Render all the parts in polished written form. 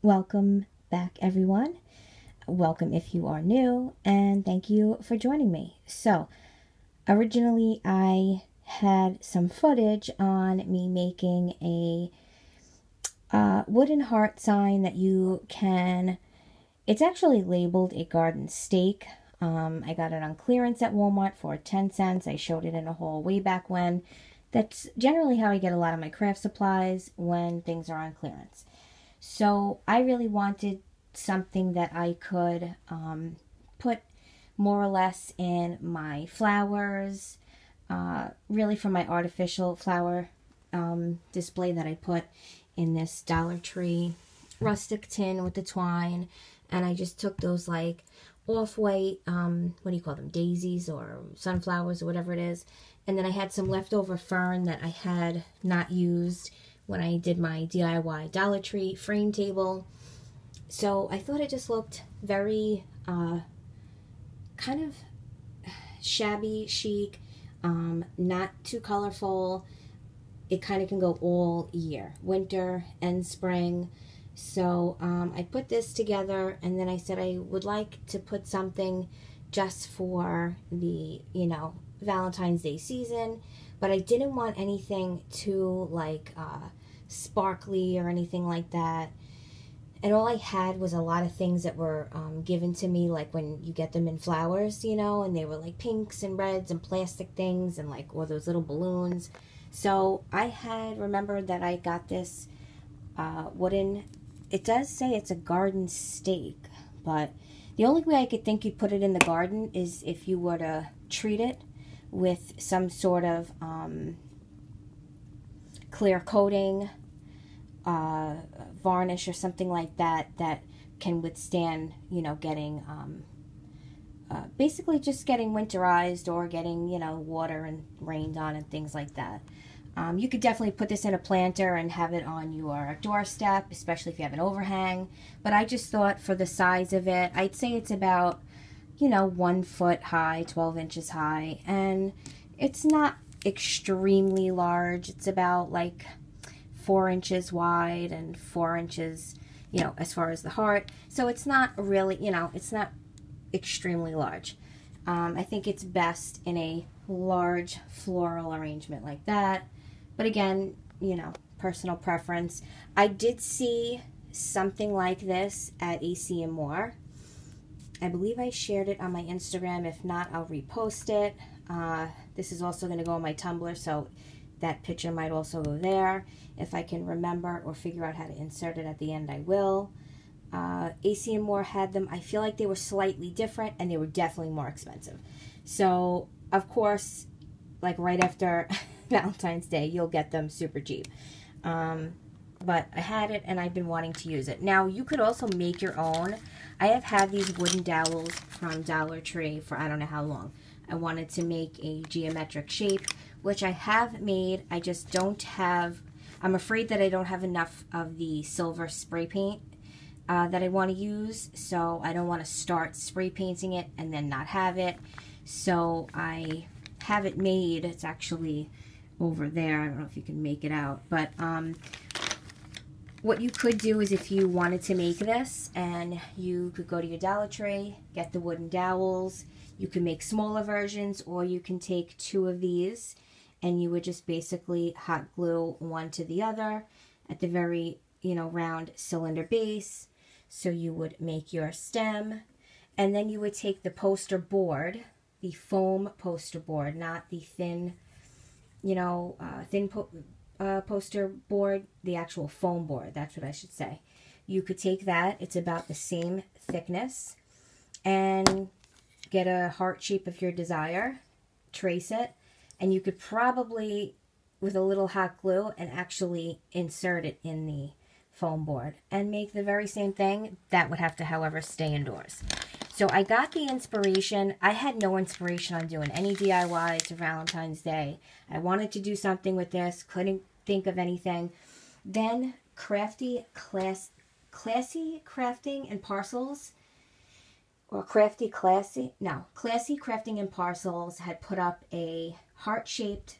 Welcome back, everyone. Welcome if you are new, and thank you for joining me. So, originally I had some footage on me making a wooden heart sign that you can, it's actually labeled a garden stake. I got it on clearance at Walmart for 10 cents. I showed it in a haul way back when. That's generally how I get a lot of my craft supplies when things are on clearance. So I really wanted something that I could put more or less in my flowers, really for my artificial flower display that I put in this Dollar Tree rustic tin with the twine. And I just took those like off-white, what do you call them, daisies or sunflowers or whatever it is. And then I had some leftover fern that I had not used when I did my DIY Dollar Tree frame table. So I thought it just looked very kind of shabby chic, not too colorful. It kind of can go all year, winter and spring. So I put this together, and then I said I would like to put something just for the, Valentine's Day season, but I didn't want anything too like sparkly or anything like that. And all I had was a lot of things that were given to me, like when you get them in flowers, and they were like pinks and reds and plastic things and like all those little balloons. So I had remembered that I got this wooden, it does say it's a garden stake, but the only way I could think you'd put it in the garden is if you were to treat it with some sort of clear coating, varnish or something like that that can withstand, getting basically just getting winterized or getting, water and rained on and things like that. You could definitely put this in a planter and have it on your doorstep, especially if you have an overhang. But I just thought for the size of it, I'd say it's about, 1 foot high, 12 inches high. And it's not extremely large. It's about like 4 inches wide and 4 inches, as far as the heart. So it's not really, it's not extremely large. I think it's best in a large floral arrangement like that. But again, personal preference. I did see something like this at AC and More. I believe I shared it on my Instagram. If not, I'll repost it. This is also going to go on my Tumblr, so that picture might also go there. If I can remember or figure out how to insert it at the end, I will. AC and More had them. I feel like they were slightly different, and they were definitely more expensive. So, of course, like right after Valentine's Day, you'll get them super cheap. But I had it, and I've been wanting to use it. Now, you could also make your own. I have had these wooden dowels from Dollar Tree for I don't know how long. I wanted to make a geometric shape, which I have made. I just don't have, I'm afraid that I don't have enough of the silver spray paint that I want to use. So I don't want to start spray painting it and then not have it. So I have it made. It's actually over there. I don't know if you can make it out. But what you could do is if you wanted to make this, and you could go to your Dollar Tree, get the wooden dowels. You can make smaller versions, or you can take 2 of these and you would just basically hot glue one to the other at the very, round cylinder base. So you would make your stem, and then you would take the poster board, the foam poster board, not the thin, poster board, the actual foam board, that's what I should say. You could take that, it's about the same thickness, and get a heart shape of your desire, trace it, and you could probably, with a little hot glue, and actually insert it in the foam board and make the very same thing. That would have to, however, stay indoors. So I got the inspiration. I had no inspiration on doing any DIYs for Valentine's Day. I wanted to do something with this, couldn't think of anything. Then Classy Crafting and Parcels, or Classy Crafting and Parcels had put up a heart-shaped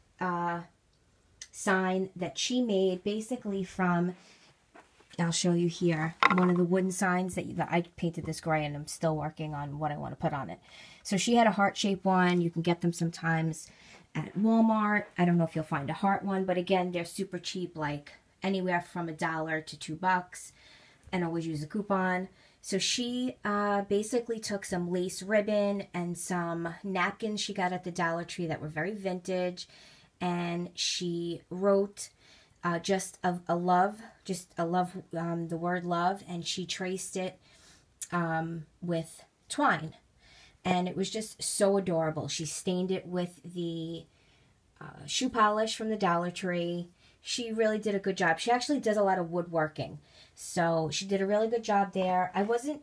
sign that she made basically from I'll show you here one of the wooden signs that I painted this gray, and I'm still working on what I want to put on it. So she had a heart-shaped one. You can get them sometimes at Walmart. I don't know if you'll find a heart one, but again, they're super cheap, like anywhere from $1 to $2, and always use a coupon. So she basically took some lace ribbon and some napkins she got at the Dollar Tree that were very vintage, and she wrote just a love, the word love, and she traced it with twine, and it was just so adorable. She stained it with the shoe polish from the Dollar Tree. She really did a good job. She actually does a lot of woodworking, so she did a really good job there. I wasn't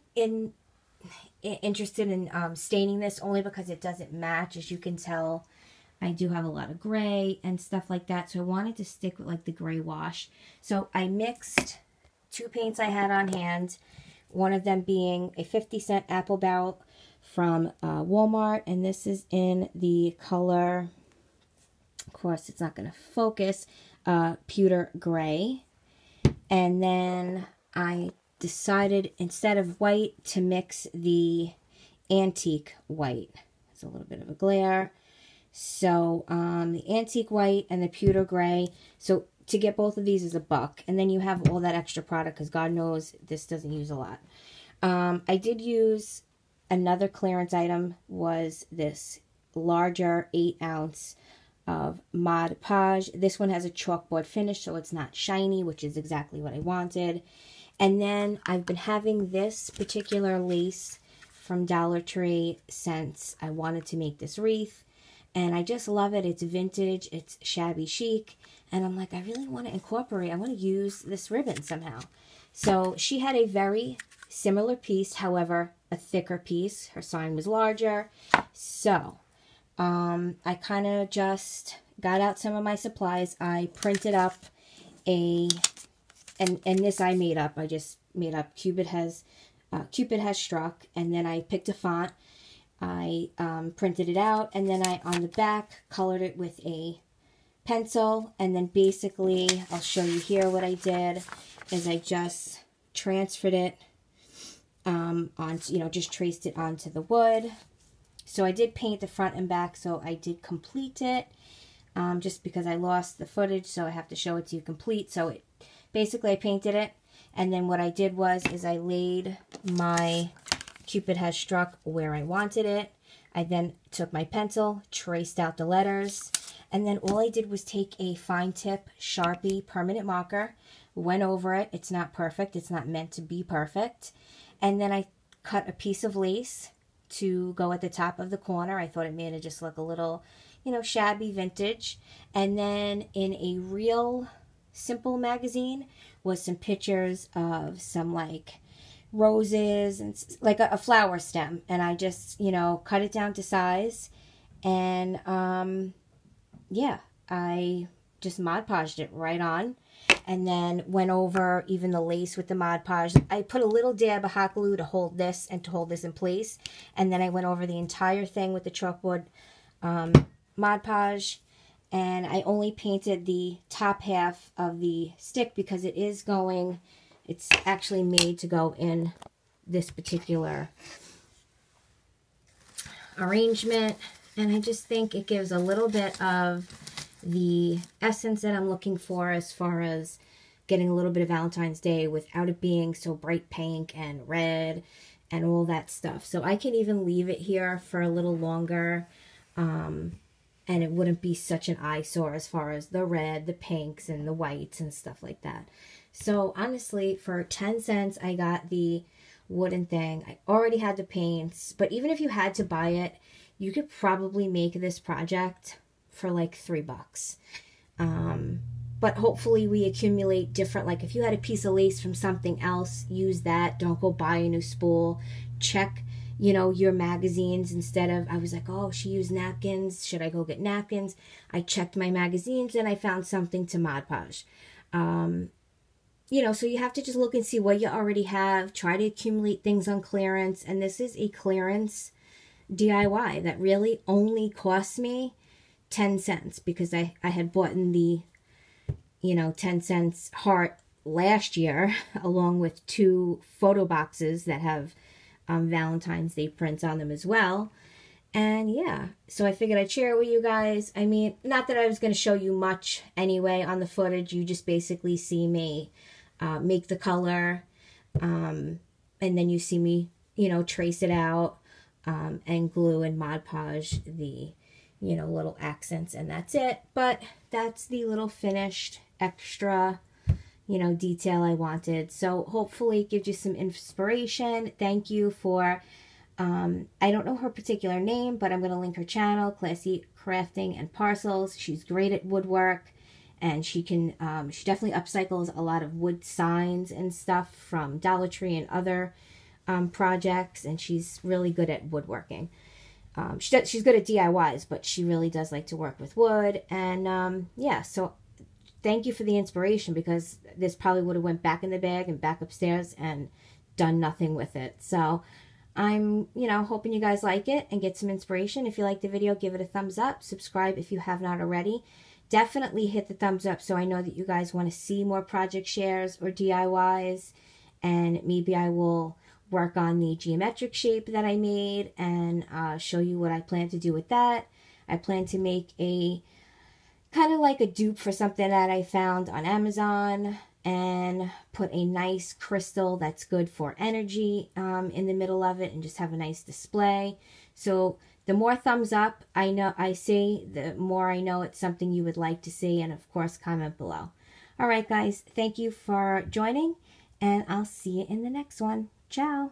interested in staining this only because it doesn't match. As you can tell, I do have a lot of gray and stuff like that, so I wanted to stick with like the gray wash. So I mixed 2 paints I had on hand, one of them being a 50-cent apple barrel from Walmart, and this is in the color, of course it's not going to focus, pewter gray. And then I decided, instead of white, to mix the antique white. It's a little bit of a glare. So the antique white and the pewter gray. So to get both of these is $1. And then you have all that extra product because God knows this doesn't use a lot. I did use another clearance item, was this larger 8-ounce of Mod Podge. This one has a chalkboard finish, so it's not shiny, which is exactly what I wanted. And then I've been having this particular lace from Dollar Tree since I wanted to make this wreath. And I just love it. It's vintage. It's shabby chic. And I'm like, I really want to incorporate. I want to use this ribbon somehow. So she had a very similar piece. However, a thicker piece. Her sign was larger. So I kind of just got out some of my supplies. I printed up and this I made up. I just made up Cupid Has Struck. And then I picked a font. I printed it out, and then I, on the back, colored it with a pencil. And then basically, I'll show you here what I did, is I just transferred it just traced it onto the wood. So I did paint the front and back, so I did complete it, just because I lost the footage, so I have to show it to you complete. So basically I painted it, and then what I did is I laid my Cupid Has Struck where I wanted it. I then took my pencil, traced out the letters, and then all I did was take a fine tip Sharpie permanent marker, went over it. It's not perfect. It's not meant to be perfect. And then I cut a piece of lace to go at the top of the corner. I thought it made it just look a little, shabby vintage. And then in a real simple magazine was some pictures of some like roses and like a flower stem, and I just cut it down to size, and I just Mod Podged it right on, and then went over even the lace with the Mod Podge. I put a little dab of hot glue to hold this and to hold this in place, and then I went over the entire thing with the chalkboard Mod Podge, and I only painted the top half of the stick because it's actually made to go in this particular arrangement. And I just think it gives a little bit of the essence that I'm looking for as far as getting a little bit of Valentine's Day without it being so bright pink and red and all that stuff. So I can even leave it here for a little longer, and it wouldn't be such an eyesore as far as the red, the pinks, and the whites and stuff like that. So honestly, for 10 cents, I got the wooden thing. I already had the paints, but even if you had to buy it, you could probably make this project for like $3. But hopefully we accumulate different, like if you had a piece of lace from something else, use that. Don't go buy a new spool. Check, your magazines instead of, I was like, oh, she used napkins. Should I go get napkins? I checked my magazines and I found something to Mod Podge. So you have to just look and see what you already have. Try to accumulate things on clearance. And this is a clearance DIY that really only cost me 10 cents because I had bought in the, 10 cents heart last year, along with 2 photo boxes that have Valentine's Day prints on them as well. And yeah, so I figured I'd share it with you guys. I mean, not that I was going to show you much anyway on the footage. You just basically see me make the color, and then you see me, you know, trace it out and glue and Mod Podge the, you know, little accents, and that's it. But that's the little finished extra, you know, detail I wanted. So hopefully it gives you some inspiration. Thank you for, I don't know her particular name, but I'm going to link her channel, Classy Crafting and Parcels. She's great at woodwork, and she can, she definitely upcycles a lot of wood signs and stuff from Dollar Tree and other projects, and she's really good at woodworking. She's good at DIYs, but she really does like to work with wood. And yeah, so thank you for the inspiration, because this probably would have went back in the bag and back upstairs and done nothing with it. So I'm, you know, hoping you guys like it and get some inspiration. If you like the video, give it a thumbs up. Subscribe if you have not already. Definitely hit the thumbs up so I know that you guys want to see more project shares or DIYs, and maybe I will work on the geometric shape that I made and show you what I plan to do with that. I plan to make a kind of like a dupe for something that I found on Amazon, and put a nice crystal that's good for energy in the middle of it, and just have a nice display. So the more thumbs up I see, the more I know it's something you would like to see. And of course, comment below. All right, guys, thank you for joining, and I'll see you in the next one. Ciao.